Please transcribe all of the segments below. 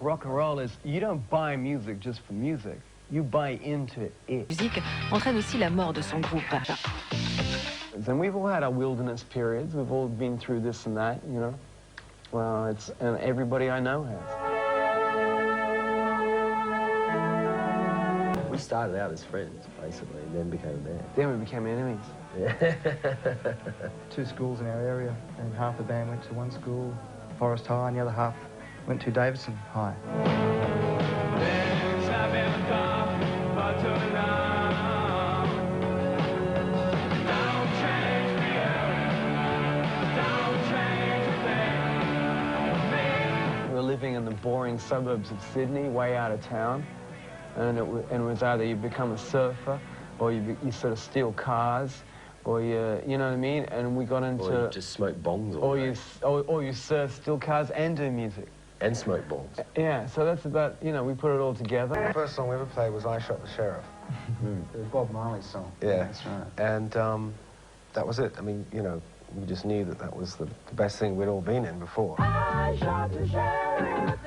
Rock and roll is, you don't buy music just for music. You buy into it. Musique entraîne aussi la mort de son groupe. And we've all had our wilderness periods. We've all been through this and that, you know. Well, and everybody I know has. We started out as friends, basically, and then became a band. Then we became enemies. Yeah. 2 schools in our area, and half the band went to one school, Forest High, and the other half went to Davidson High. We were living in the boring suburbs of Sydney, way out of town, and it was either you become a surfer, or you sort of steal cars, or you know what I mean? And we got into... Or you just smoke bongs all day. Or you surf, steal cars, and do music. And smoke bongs. Yeah, so that's about, you know, we put it all together. The first song we ever played was I Shot the Sheriff. It was Bob Marley's song. Yeah, that's right. And that was it. I mean, you know, we just knew that that was the best thing we'd all been in before. I shot the sheriff,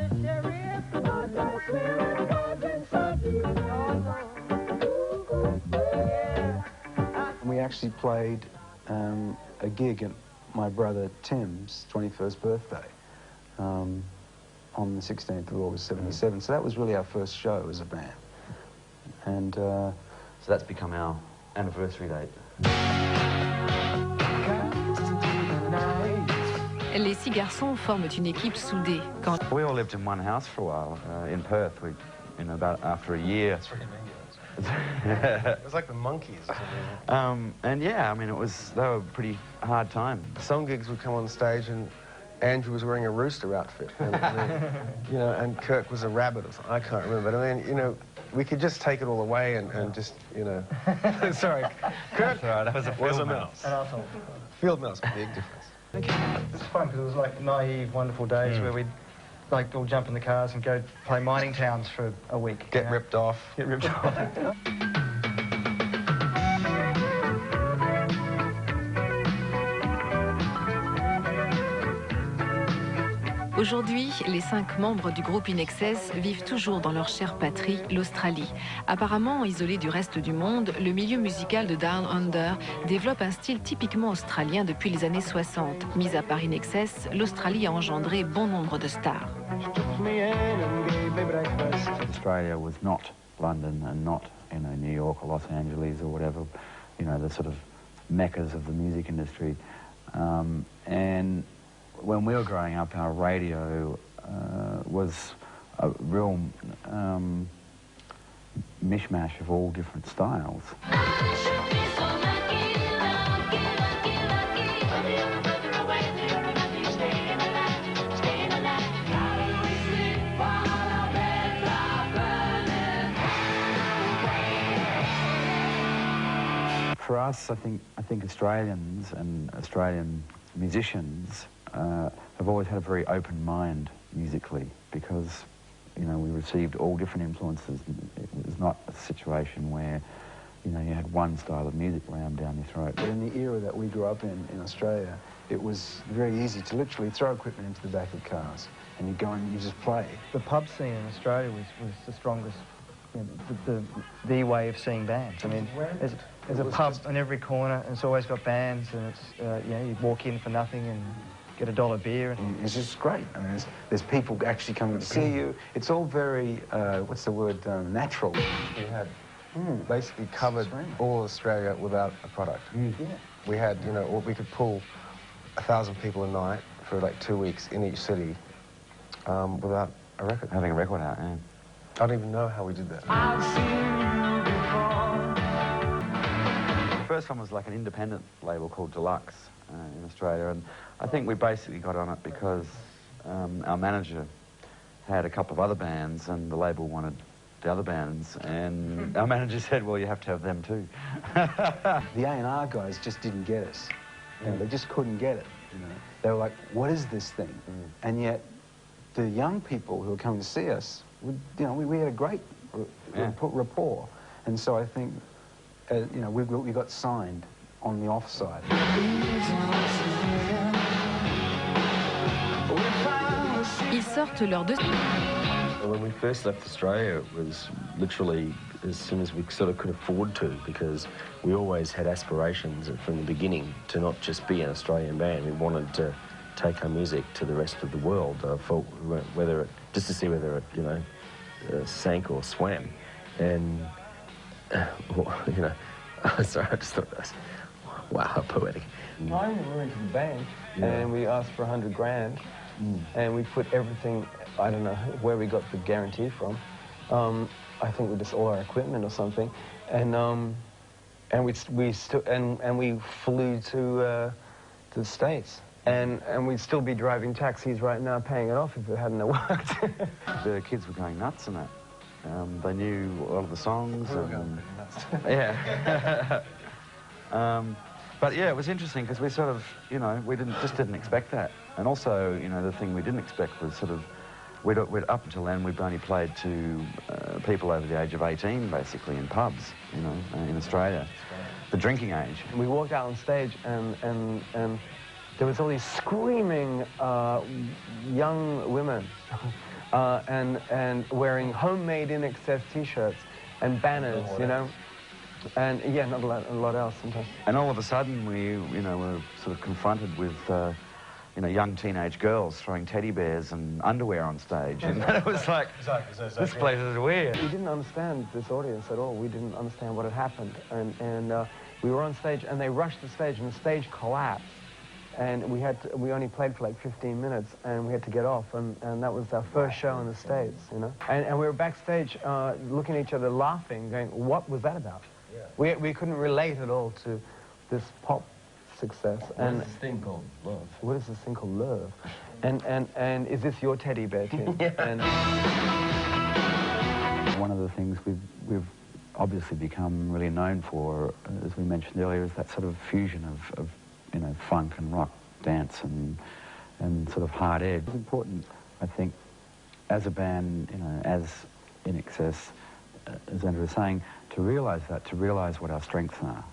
We actually played a gig at my brother Tim's 21st birthday on the 16th of August 77. So that was really our first show as a band. And so that's become our anniversary date. Les 6 garçons forment une équipe soudée. Quand... We all lived in one house for a while in Perth. About after a year. That's really It was like the Monkees. And yeah, I mean, they were a pretty hard time. Some gigs would come on stage and Andrew was wearing a rooster outfit. And, you know, and Kirk was a rabbit or something. I can't remember. But I mean, you know, we could just take it all away and just, you know. Sorry, Kirk that was a field mouse. an asshole. Field mouse, big difference. It was fun because it was like naive, wonderful days where we'd like all jump in the cars and go play mining towns for a week. Get ripped off. Get ripped off. Aujourd'hui, les 5 membres du groupe INXS vivent toujours dans leur chère patrie, l'Australie. Apparemment isolé du reste du monde, le milieu musical de Down Under développe un style typiquement australien depuis les années 60. Mis à part INXS, l'Australie a engendré bon nombre de stars. Australia was not London and not, you know, New York or Los Angeles or whatever, you know, the sort of meccas of the music industry. And when we were growing up, our radio was a real mishmash of all different styles. For us, I think Australians and Australian musicians have always had a very open mind musically because, you know, we received all different influences. It was not a situation where, you know, you had one style of music rammed down your throat. But in the era that we grew up in Australia, it was very easy to literally throw equipment into the back of cars and you go and you just play. The pub scene in Australia was the strongest, you know, the way of seeing bands. I mean, there's a pub on every corner and it's always got bands and it's, you know, you walk in for nothing and get $1 beer. And it's just great. I mean, there's people actually coming to see you. It's all very, what's the word, natural. We had basically covered all Australia without a product. Yeah. We had, you know, we could pull 1,000 people a night for like 2 weeks in each city without a record. Having a record out, yeah. I don't even know how we did that. The first one was like an independent label called Deluxe in Australia, and I think we basically got on it because our manager had a couple of other bands and the label wanted the other bands, and our manager said, well, you have to have them too. The A&R guys just didn't get us. You know, they just couldn't get it. You know, they were like, what is this thing? And yet the young people who were coming to see us, you know, we had a great rapport. And so I think, you know, we got signed on the offside. Ils sortent leurs 2... Well, when we first left Australia, it was literally as soon as we sort of could afford to, because we always had aspirations from the beginning to not just be an Australian band. We wanted to take our music to the rest of the world, for whether it, just to see whether it, you know, sank or swam. And, you know, sorry, I just thought that was, wow, how poetic. I remember into the bank, and we asked for 100 grand, and we put everything, I don't know where we got the guarantee from. I think we just all our equipment or something, and we flew to the States, and we'd still be driving taxis right now, paying it off if it hadn't worked. The kids were going nuts in that. They knew all of the songs. We were going nuts. Yeah. But yeah, it was interesting because we sort of, you know, we just didn't expect that, and also, you know, the thing we didn't expect was sort of. We'd up until then, we'd only played to people over the age of 18, basically, in pubs, you know, in Australia, the drinking age. We walked out on stage, and there was all these screaming young women, and wearing homemade INXS T-shirts and banners, you know, and yeah, not a lot else sometimes. And all of a sudden, we, you know, were sort of confronted with. You know, young teenage girls throwing teddy bears and underwear on stage, and it was like, this place is weird. We didn't understand this audience at all. We didn't understand what had happened, and we were on stage, and they rushed the stage, and the stage collapsed, and we only played for like 15 minutes, and we had to get off, and that was our first show in the States, you know. And we were backstage looking at each other, laughing, going, what was that about? Yeah. We couldn't relate at all to this pop success. And this thing called love. What is this thing called love? And is this your teddy bear, Tim? And one of the things we've obviously become really known for, as we mentioned earlier, is that sort of fusion of you know, funk and rock, dance and sort of hard edge. It's important, I think, as a band, you know, as INXS, as Andrew was saying, to realise what our strengths are.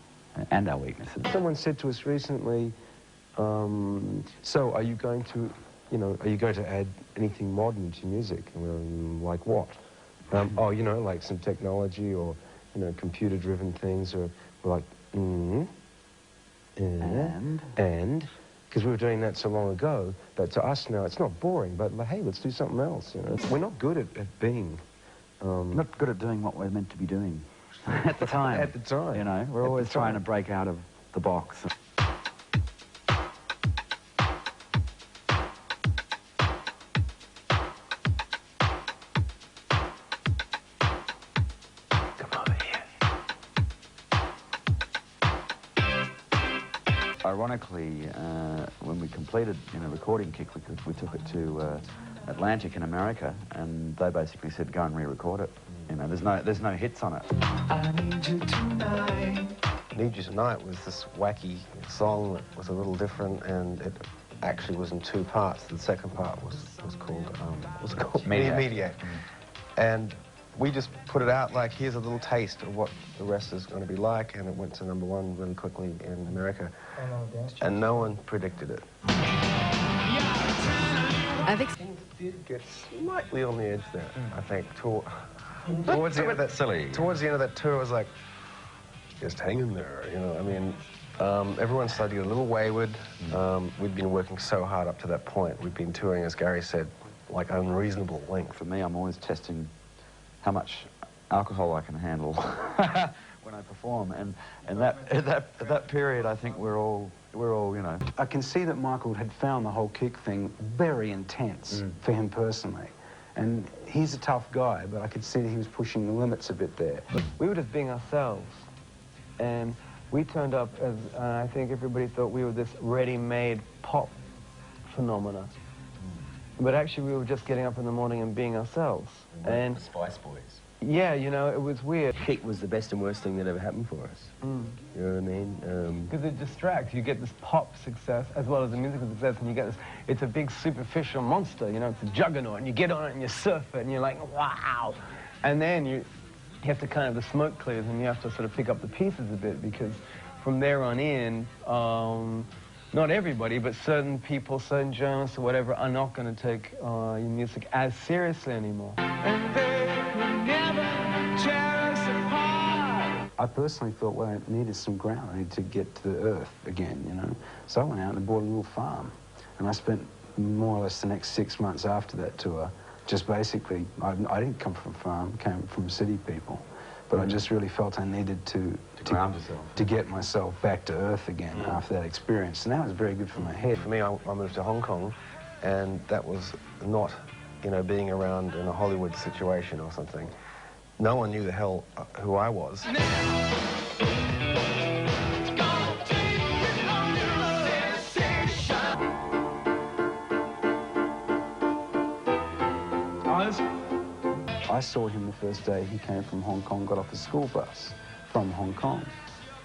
And our weaknesses. Someone said to us recently, so are you going to, you know, are you going to add anything modern to music? And we're like, what? Oh, you know, like some technology or, you know, computer-driven things, or we're like, and? Because we were doing that so long ago, that to us now, it's not boring, but like, hey, let's do something else, you know? We're not good at being. Not good at doing what we're meant to be doing. At the time. At the time. You know, we're always trying to break out of the box. Come over here. Ironically, when we completed, you know, Recording Kick, we took it to Atlantic in America, and they basically said, go and re-record it. You know, there's no hits on it. I Need You Tonight. Need You Tonight was this wacky song that was a little different, and it actually was in two parts. The second part was called, what's it called? Mediate. And we just put it out like, here's a little taste of what the rest is going to be like, and it went to #1 really quickly in America. And no one predicted it. Avec... Things did get slightly on the edge there, I think. Towards the end of that, towards the end of that tour, I was like, just hang in there, you know. I mean, everyone started to get a little wayward. We'd been working so hard up to that point. We'd been touring, as Gary said, like unreasonable length. For me, I'm always testing how much alcohol I can handle when I perform, and at that period, I think we're all, you know. I can see that Michael had found the whole kick thing very intense for him personally. And he's a tough guy, but I could see that he was pushing the limits a bit there. We were just being ourselves, and we turned up as, I think everybody thought we were this ready-made pop phenomena. But actually we were just getting up in the morning and being ourselves. And the Spice Boys. Yeah, you know, it was weird. Kick was the best and worst thing that ever happened for us. You know what I mean? Because it distracts. You get this pop success as well as the musical success, and you get this, it's a big superficial monster, you know, it's a juggernaut, and you get on it and you surf it, and you're like, wow. And then you have to kind of, the smoke clears, and you have to sort of pick up the pieces a bit, because from there on in, not everybody, but certain people, certain journalists or whatever, are not going to take your music as seriously anymore. And they will never tear us apart. I personally thought, well, I needed some ground. I needed to get to the earth again, you know. So I went out and bought a little farm. And I spent more or less the next 6 months after that tour just basically, I didn't come from a farm, I came from city people. But I just really felt I needed to get myself back to earth again after that experience. And that was very good for my head. For me, I moved to Hong Kong, and that was not, you know, being around in a Hollywood situation or something. No one knew the hell who I was. I saw him the first day he came from Hong Kong, got off a school bus from Hong Kong.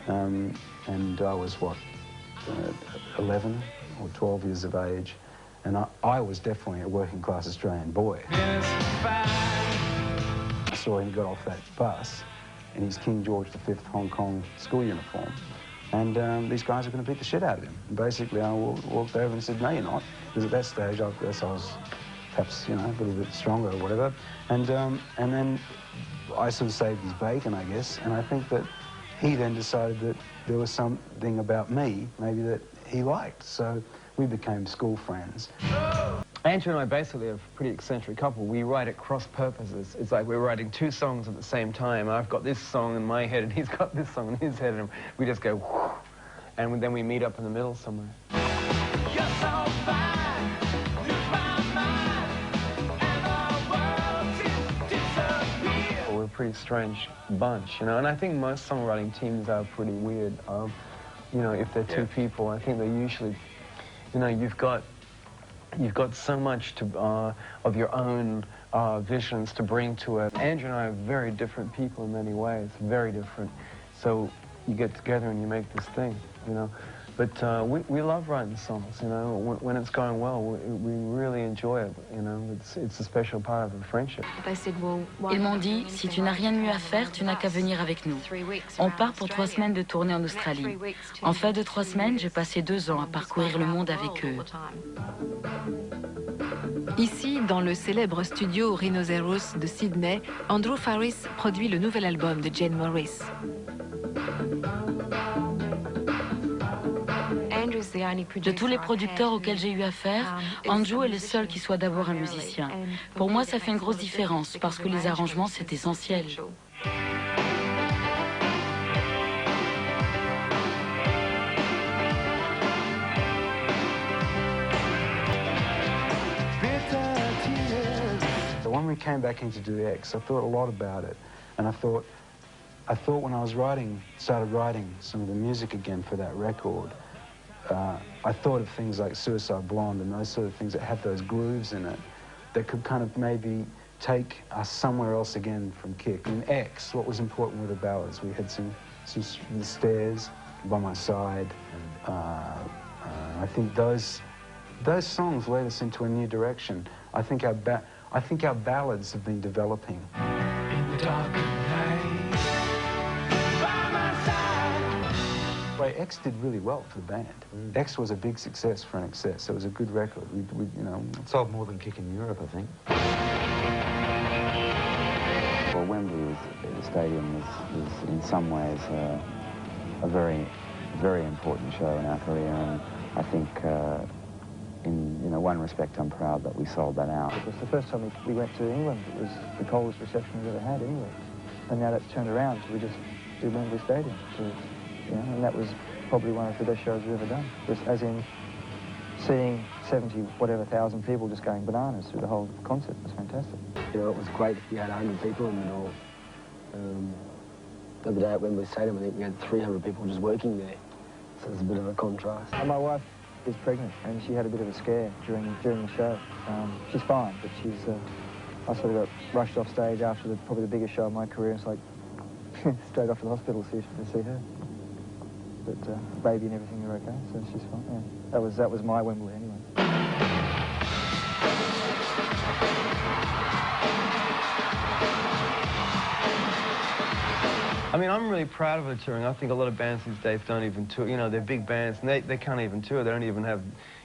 And I was, what, 11 or 12 years of age. And I was definitely a working class Australian boy. I saw him get off that bus in his King George V Hong Kong school uniform. And these guys are going to beat the shit out of him. And basically, I walked over and said, no, you're not. Because at that stage, I guess I was perhaps, you know, a little bit stronger or whatever. And then I sort of saved his bacon, I guess. And I think that he then decided that there was something about me, maybe, that he liked. So we became school friends. Andrew and I basically are a pretty eccentric couple. We write at cross purposes. It's like we're writing 2 songs at the same time. I've got this song in my head and he's got this song in his head, and we just go whoosh, and then we meet up in the middle somewhere. You're so fine, lose my mind, and the world seems to disappear. We're a pretty strange bunch, you know, and I think most songwriting teams are pretty weird. You know, if they're 2 people, I think they usually, you know, you've got so much of your own visions to bring to it. Andrew and I are very different people in many ways, very different. So you get together and you make this thing, you know. But we love writing songs, you know. When it's going well, we really enjoy it, you know. It's a special part of the friendship. Ils m'ont dit, si tu n'as rien de mieux à faire, tu n'as qu'à venir avec nous. On part pour 3 semaines de tournée en Australie. En fait de 3 semaines, j'ai passé 2 ans à parcourir le monde avec eux. Ici, dans le célèbre studio Rhinoceros de Sydney, Andrew Farris produit le nouvel album de Jane Morris. De tous les producteurs auxquels j'ai eu affaire, Andrew est le seul qui soit d'abord un musicien. Pour moi, ça fait une grosse différence, parce que les arrangements, c'est essentiel. When we came back in to do X, I thought a lot about it. And I thought when I was started writing some of the music again for that record, I thought of things like Suicide Blonde and those sort of things that had those grooves in it that could kind of maybe take us somewhere else again from Kick. In X, what was important were the ballads. We had some The Stairs, By My Side. I think those songs led us into a new direction. I think our ballads have been developing. In the dark night, by my side. X did really well for the band. X was a big success for INXS. It was a good record. We you know, It sold more than Kick in Europe, I think. Well, Wembley Stadium was in some ways a very, very important show in our career, and I think in one respect I'm proud that we sold that out. It was the first time we went to England. It was the coldest reception we've ever had anywhere. And now that's turned around, so we just do Wembley Stadium. So, you know, and that was probably one of the best shows we've ever done. Just as in seeing 70-whatever-thousand people just going bananas through the whole concert. It was fantastic. You know, it was great if you had 100 people in the door. The other day at Wembley Stadium, I think we had 300 people just working there. So it's a bit of a contrast. And my wife is pregnant, and she had a bit of a scare during the show. She's fine, but I sort of got rushed off stage after probably the biggest show of my career. It's like straight off to the hospital to see her. But baby and everything are okay, so she's fine. Yeah. That was my Wembley anyway. I mean, I'm really proud of her touring. I think a lot of bands these days don't even tour. You know, they're big bands, and they can't even tour. They don't even have,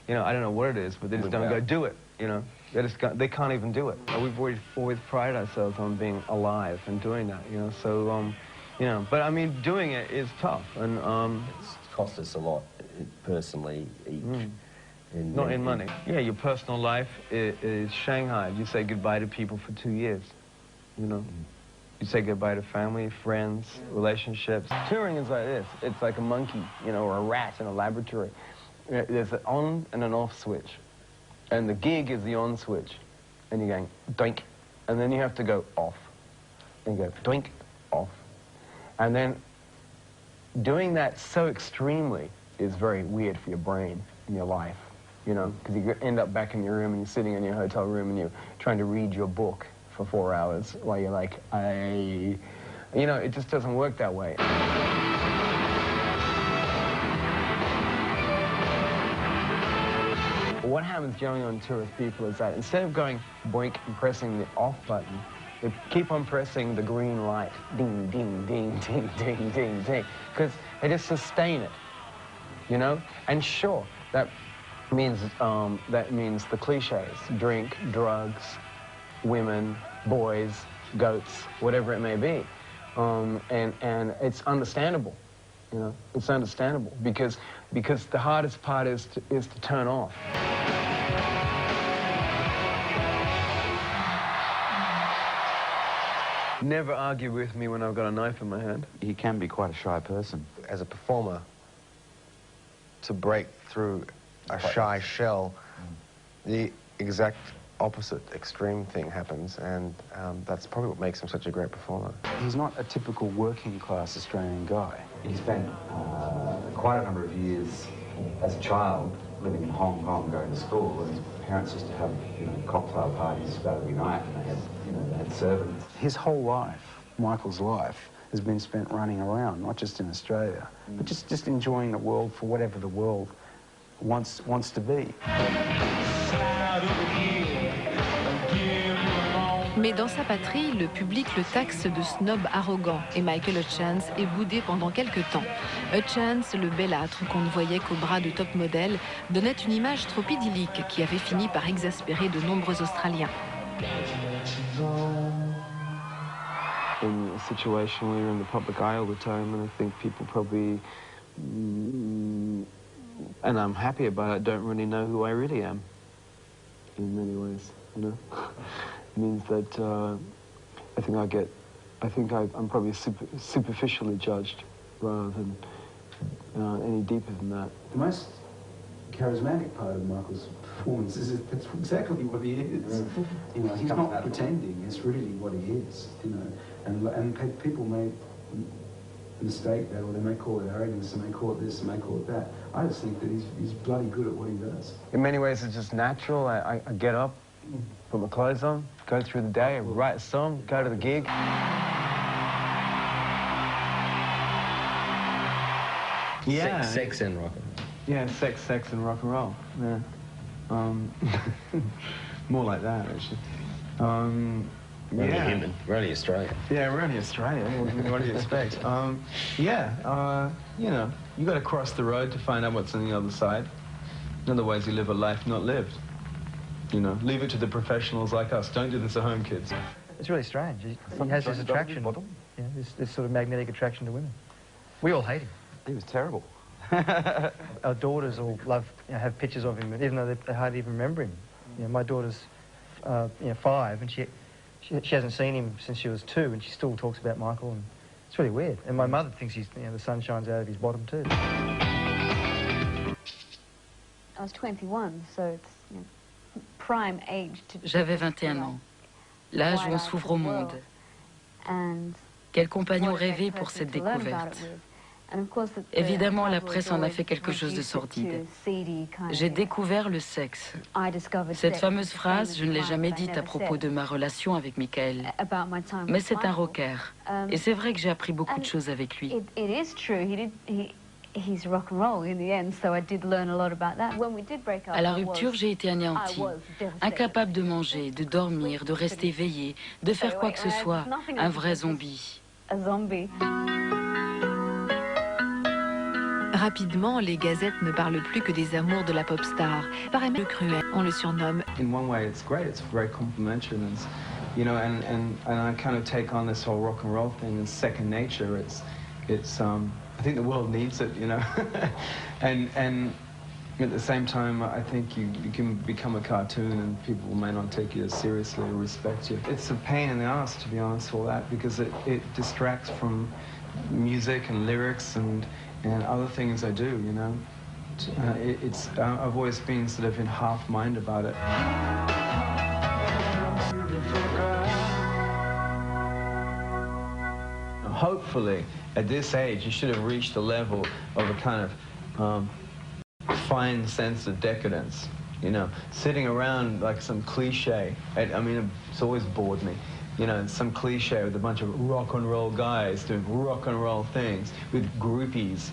you know, I don't know what it is, but they just don't go do it, you know. They can't even do it. We've always prided ourselves on being alive and doing that, you know. So, you know, but I mean, doing it is tough, and it's cost us a lot personally each. Not in money. Yeah, your personal life is shanghaied. You say goodbye to people for 2 years, you know. You say goodbye to family, friends, relationships. Touring is like this. It's like a monkey, you know, or a rat in a laboratory. There's an on and an off switch. And the gig is the on switch. And you're going, doink. And then you have to go off. And you go, doink, off. And then doing that so extremely is very weird for your brain in your life, you know, because you end up back in your room and you're sitting in your hotel room and you're trying to read your book for 4 hours while you're like, you know, it just doesn't work that way. What happens going on tour with people is that instead of going boink and pressing the off button, they keep on pressing the green light, ding, ding, ding, ding, ding, ding, ding, because they just sustain it, you know? And sure, that means the cliches, drink, drugs, women, boys, goats, whatever it may be. And it's understandable, you know? It's understandable because the hardest part is to turn off. Never argue with me when I've got a knife in my hand. He can be quite a shy person. As a performer, to break through a shy shell, the exact opposite extreme thing happens, and that's probably what makes him such a great performer. He's not a typical working class Australian guy. He spent quite a number of years as a child living in Hong Kong, going to school, and his parents used to have, you know, cocktail parties about every night, and they had, you know, they had servants. His whole life, Michael's life, has been spent running around, not just in Australia, but just enjoying the world for whatever the world wants to be. Mais dans sa patrie, le public le taxe de snob arrogant et Michael Hutchence est boudé pendant quelques temps. Hutchence, le bellâtre qu'on ne voyait qu'au bras de top modèle, donnait une image trop idyllique qui avait fini par exaspérer de nombreux Australiens. In a situation where you're in the public eye all the time, and I think people probably, and I'm happy about it, don't really know who I really am, in many ways, you know? It means that I'm probably superficially judged rather than any deeper than that. The most charismatic part of Michael's performance is that's exactly what he is. You know, he's not pretending, it's really what he is, you know. And people may mistake that, or they may call it arrogance, they may call it this, they may call it that. I just think that he's bloody good at what he does. In many ways, it's just natural. I get up, put my clothes on, go through the day, write a song, go to the gig. Yeah. Sex and rock and roll. Yeah, sex and rock and roll. Yeah. More like that, actually. We're only human. We're only Australian. Yeah, we're only Australian. What do you expect? You know, you got to cross the road to find out what's on the other side. Otherwise, you live a life not lived. You know, leave it to the professionals like us. Don't do this at home, kids. It's really strange. He has this attraction, you know, this sort of magnetic attraction to women. We all hate him. He was terrible. Our daughters all love, you know, have pictures of him, even though they hardly even remember him. You know, my daughter's 5, and she hasn't seen him since she was 2, and she still talks about Michael, and it's really weird. And my mother thinks he's, you know, the sun shines out of his bottom too. I was 21, so it's, you know, prime age to. J'avais 21 ans, l'âge où on s'ouvre au monde. Quel compagnon rêvé pour cette découverte. Évidemment, la presse en a fait quelque chose de sordide. J'ai découvert le sexe. Cette fameuse phrase, je ne l'ai jamais dite à propos de ma relation avec Michael. Mais c'est un rocker. Et c'est vrai que j'ai appris beaucoup de choses avec lui. À la rupture, j'ai été anéantie, incapable de manger, de dormir, de rester éveillée, de faire quoi que ce soit, un vrai zombie. a zombie. Rapidement, les gazettes ne parlent plus que des amours de la pop star. Paraît même cruel, on le surnomme. In one way, it's great. It's very complimentary, and it's, you know, and I kind of take on this whole rock and roll thing as second nature. It's I think the world needs it, you know, and at the same time, I think you can become a cartoon and people may not take you as seriously or respect you. It's a pain in the ass, to be honest, all that, because it distracts from music and lyrics and other things I do, you know. I've always been sort of in half mind about it. Hopefully, at this age, you should have reached a level of a kind of fine sense of decadence, you know, sitting around like some cliche. I mean, it's always bored me, you know, some cliche with a bunch of rock and roll guys doing rock and roll things with groupies.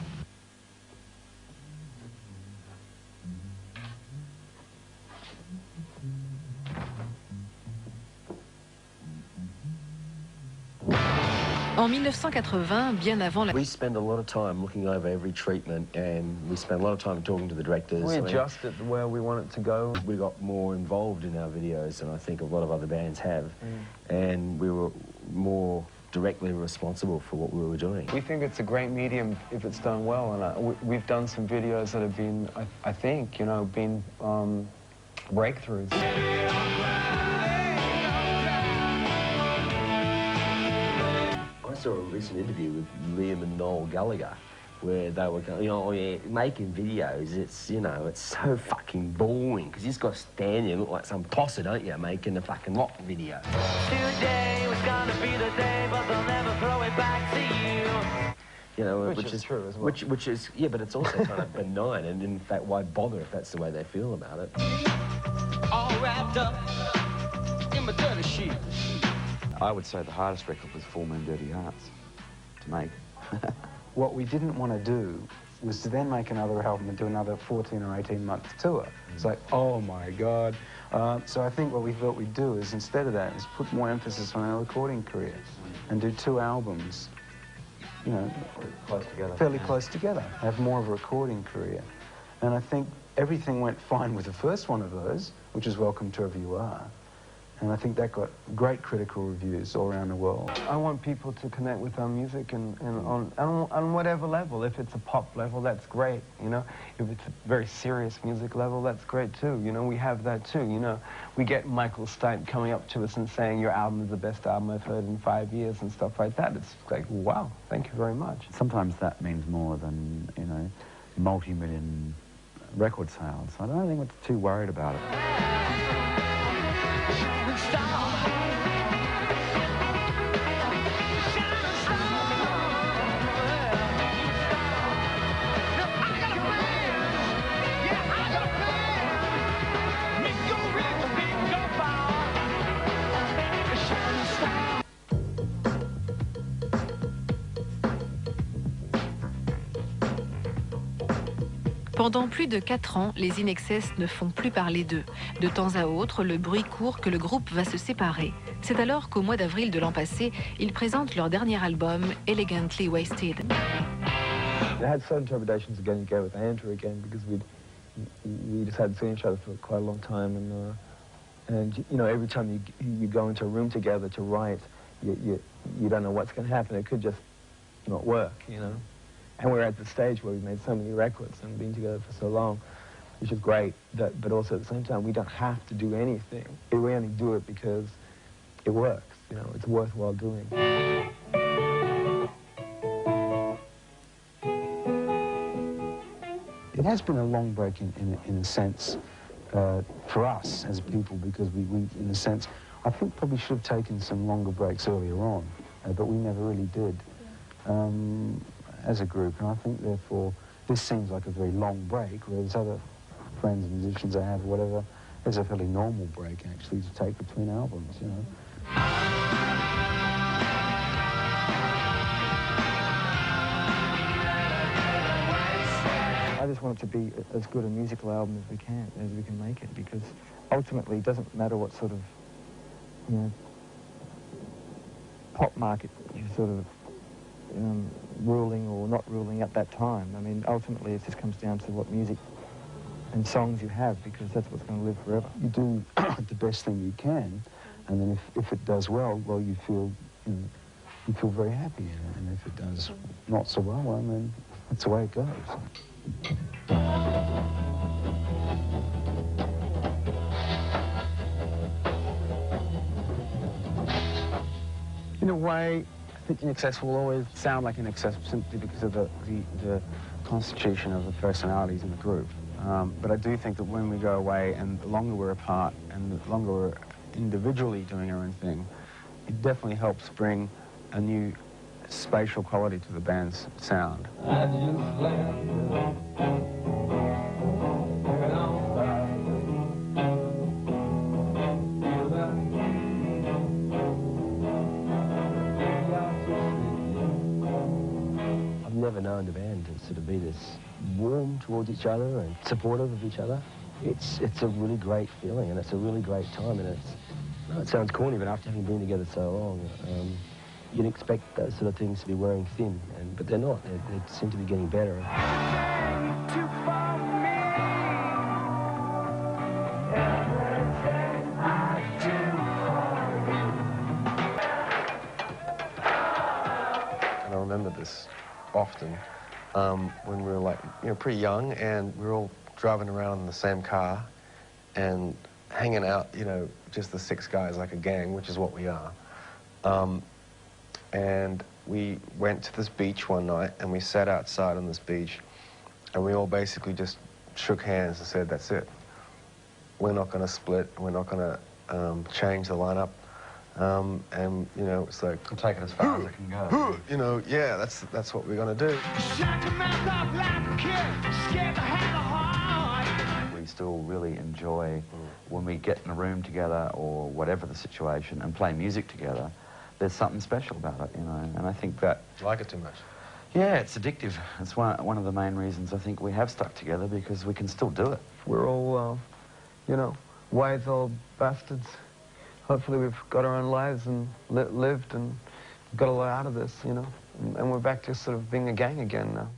En 1980, bien avant la... We spend a lot of time looking over every treatment, and we spend a lot of time talking to the directors. We adjust it where we want it to go. We got more involved in our videos than I think a lot of other bands have, and we were more directly responsible for what we were doing. We think it's a great medium if it's done well, and we've done some videos that have been, I think, you know, been breakthroughs. I saw a recent interview with Liam and Noel Gallagher where they were going, you know, making videos, it's, you know, it's so fucking boring because you just got to stand there and look like some tosser, don't you, making a fucking rock video. Today was gonna be the day, but they'll never throw it back to you. You know, which is true as well. Which is, yeah, but it's also kind of benign, and in fact, why bother if that's the way they feel about it? All wrapped up in my dirty sheet. I would say the hardest record was Four Men Dirty Hearts to make. What we didn't want to do was to then make another album and do another 14 or 18-month tour. It's like, oh my God. So I think what we thought we'd do is, instead of that, is put more emphasis on our recording career and do 2 albums, you know, fairly close together, have more of a recording career. And I think everything went fine with the first one of those, which is Welcome to Wherever You Are. And I think that got great critical reviews all around the world. I want people to connect with our music and on whatever level. If it's a pop level, that's great, you know. If it's a very serious music level, that's great too, you know. We have that too, you know. We get Michael Stipe coming up to us and saying, your album is the best album I've heard in 5 years and stuff like that. It's like, wow, thank you very much. Sometimes that means more than, you know, multi-million record sales. I don't think we're too worried about it. Pendant plus de 4 ans, les INXS ne font plus parler d'eux. De temps à autre, le bruit court que le groupe va se séparer. C'est alors qu'au mois d'avril de l'an passé, ils présentent leur dernier album, Elegantly Wasted. I had certain trepidations of getting together with Andrew again because we just hadn't seen each other for quite a long time, and you know, every time you go into a room together to write, you don't know what's going to happen. It could just not work, you know. And we're at the stage where we've made so many records and been together for so long, which is great, but also at the same time, we don't have to do anything. We only do it because it works, you know, it's worthwhile doing. It has been a long break in a sense for us as people, because we, in a sense, I think probably should have taken some longer breaks earlier on, but we never really did. As a group, and I think therefore this seems like a very long break, whereas other friends and musicians I have, whatever, it's a fairly normal break actually to take between albums, you know. I just want it to be as good a musical album as we can make it, because ultimately it doesn't matter what sort of, you know, pop market you sort of ruling or not ruling at that time. I mean, ultimately it just comes down to what music and songs you have, because that's what's going to live forever. You do the best thing you can, and then if it does well, you feel, you feel very happy in it. And if it does not so well, then that's the way it goes. In a way, I think INXS will always sound like INXS simply because of the constitution of the personalities in the group. But I do think that when we go away and the longer we're apart and the longer we're individually doing our own thing, it definitely helps bring a new spatial quality to the band's sound. I've never known the band to sort of be this warm towards each other and supportive of each other. It's a really great feeling, and it's a really great time, and it sounds corny, but after having been together so long, you'd expect those sort of things to be wearing thin, but they're not. They seem to be getting better. And I remember this often when we were like, pretty young, and we were all driving around in the same car and hanging out, just the 6 guys like a gang, which is what we are. And we went to this beach one night, and we sat outside on this beach, and we all basically just shook hands and said, that's it. We're not going to split. We're not going to change the lineup. And, it's like... I'll take it as far as it can go. Yeah, that's what we're going to do. We still really enjoy when we get in a room together or whatever the situation and play music together. There's something special about it, and I think that... You like it too much? Yeah, it's addictive. It's one of the main reasons I think we have stuck together, because we can still do it. We're all, wise old bastards. Hopefully we've got our own lives and lived and got a lot out of this, and we're back to sort of being a gang again now.